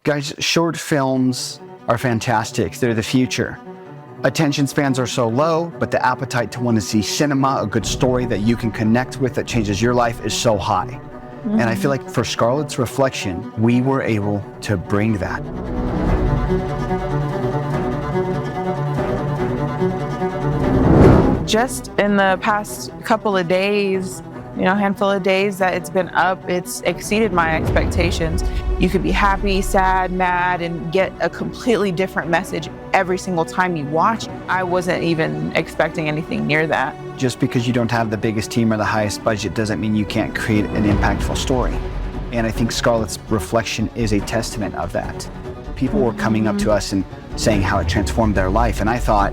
Guys, short films are fantastic. They're the future. Attention spans are so low, but the appetite to want to see cinema, a good story that you can connect with that changes your life is so high. And I feel like for Scarlet's Reflection, we were able to bring that. Just in the past couple of days, handful of days that it's been up, it's exceeded my expectations. You could be happy, sad, mad, and get a completely different message every single time you watch. I wasn't even expecting anything near that. Just because you don't have the biggest team or the highest budget doesn't mean you can't create an impactful story. And I think Scarlet's Reflection is a testament of that. People were coming up to us and saying how it transformed their life, and I thought,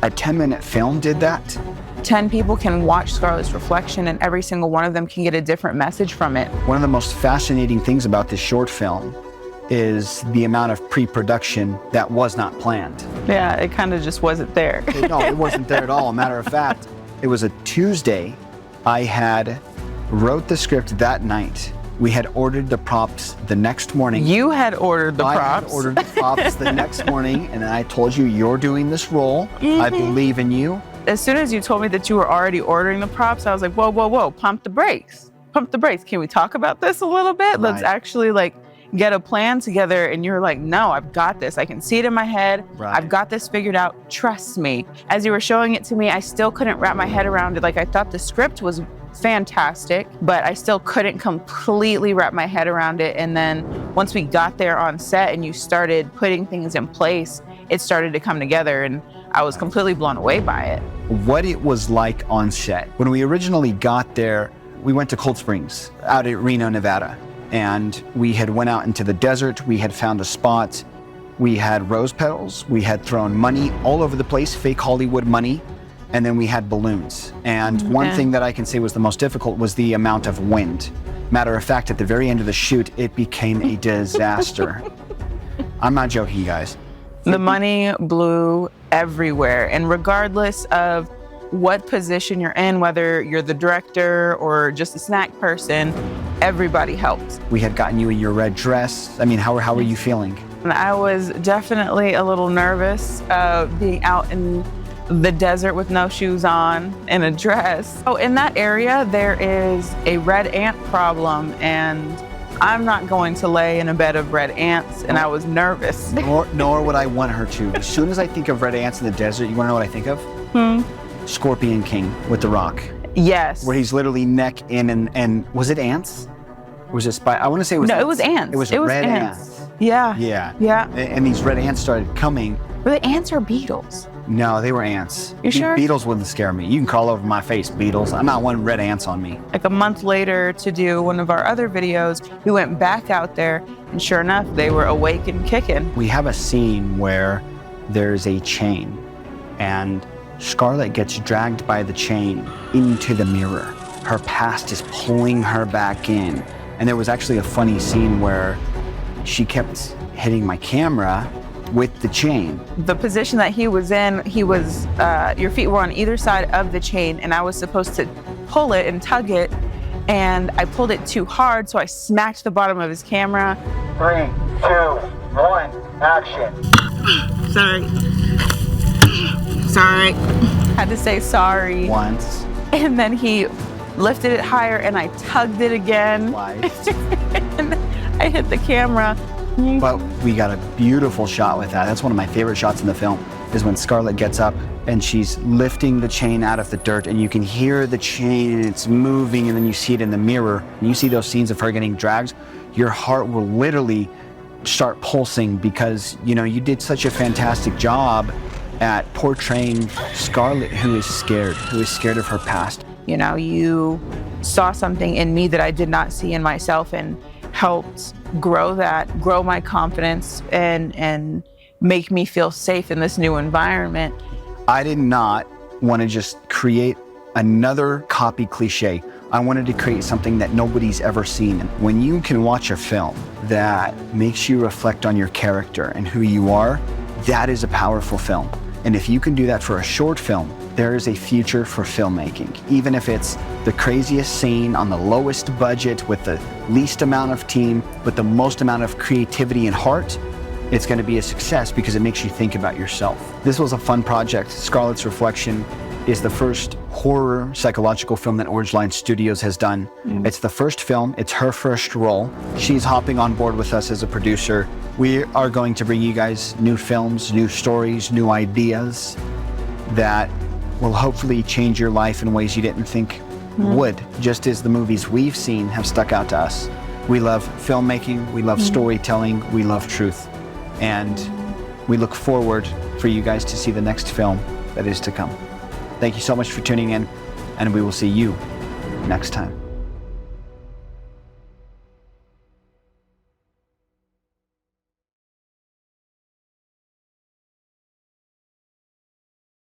a 10-minute film did that? 10 people can watch Scarlet's Reflection and every single one of them can get a different message from it. One of the most fascinating things about this short film is the amount of pre-production that was not planned. Yeah, it kind of just wasn't there. No, it wasn't there at all. Matter of fact, it was a Tuesday. I had wrote the script that night. We had ordered the props the next morning. You had ordered the props. I had ordered the props the next morning, and I told you, you're doing this role. I believe in you. As soon as you told me that you were already ordering the props, I was like, whoa, whoa, whoa, pump the brakes. Pump the brakes. Can we talk about this a little bit? Right. Let's actually get a plan together. And you're like, no, I've got this. I can see it in my head. Right. I've got this figured out. Trust me. As you were showing it to me, I still couldn't wrap my head around it. I thought the script was fantastic, but I still couldn't completely wrap my head around it. And then once we got there on set and you started putting things in place, it started to come together and I was completely blown away by it. What it was like on set. When we originally got there, we went to Cold Springs out at Reno, Nevada. And we had went out into the desert. We had found a spot. We had rose petals. We had thrown money all over the place, fake Hollywood money. And then we had balloons. And one thing that I can say was the most difficult was the amount of wind. Matter of fact, at the very end of the shoot, it became a disaster. I'm not joking, guys. The money blew everywhere. And regardless of what position you're in, whether you're the director or just a snack person, everybody helped. We had gotten you in your red dress. I mean, how were you feeling? And I was definitely a little nervous being out in the desert with no shoes on and a dress. Oh, in that area, there is a red ant problem, and I'm not going to lay in a bed of red ants, and I was nervous. Nor would I want her to. As soon as I think of red ants in the desert, you wanna know what I think of? Scorpion King with The Rock. Yes. Where he's literally neck in and was it ants? Or was it I wanna say it was No, it was ants. It was red ants. Yeah. Yeah. Yeah. And these red ants started coming. Were they ants or beetles? No, they were ants. You sure? Beetles wouldn't scare me. You can crawl over my face, beetles. I'm not wanting red ants on me. A month later to do one of our other videos, we went back out there and sure enough, they were awake and kicking. We have a scene where there's a chain and Scarlet gets dragged by the chain into the mirror. Her past is pulling her back in. And there was actually a funny scene where she kept hitting my camera with the chain. The position that he was in, your feet were on either side of the chain and I was supposed to pull it and tug it and I pulled it too hard so I smacked the bottom of his camera. 3, 2, 1, action. Sorry. Had to say sorry. Once. And then he lifted it higher and I tugged it again. Twice. And I hit the camera. But we got a beautiful shot with that. That's one of my favorite shots in the film, is when Scarlet gets up and she's lifting the chain out of the dirt and you can hear the chain and it's moving and then you see it in the mirror and you see those scenes of her getting dragged, your heart will literally start pulsing because, you did such a fantastic job at portraying Scarlet who is scared of her past. You saw something in me that I did not see in myself and helped grow my confidence and make me feel safe in this new environment. I did not want to just create another copy cliche. I wanted to create something that nobody's ever seen. When you can watch a film that makes you reflect on your character and who you are, that is a powerful film. And if you can do that for a short film, there is a future for filmmaking. Even if it's the craziest scene on the lowest budget with the least amount of team, with the most amount of creativity and heart, it's going to be a success because it makes you think about yourself. This was a fun project. Scarlets Reflection is the first horror psychological film that Orange Line Studios has done. It's the first film. It's her first role. She's hopping on board with us as a producer. We are going to bring you guys new films, new stories, new ideas that will hopefully change your life in ways you didn't think would, just as the movies we've seen have stuck out to us. We love filmmaking, we love storytelling, we love truth. And we look forward for you guys to see the next film that is to come. Thank you so much for tuning in, and we will see you next time.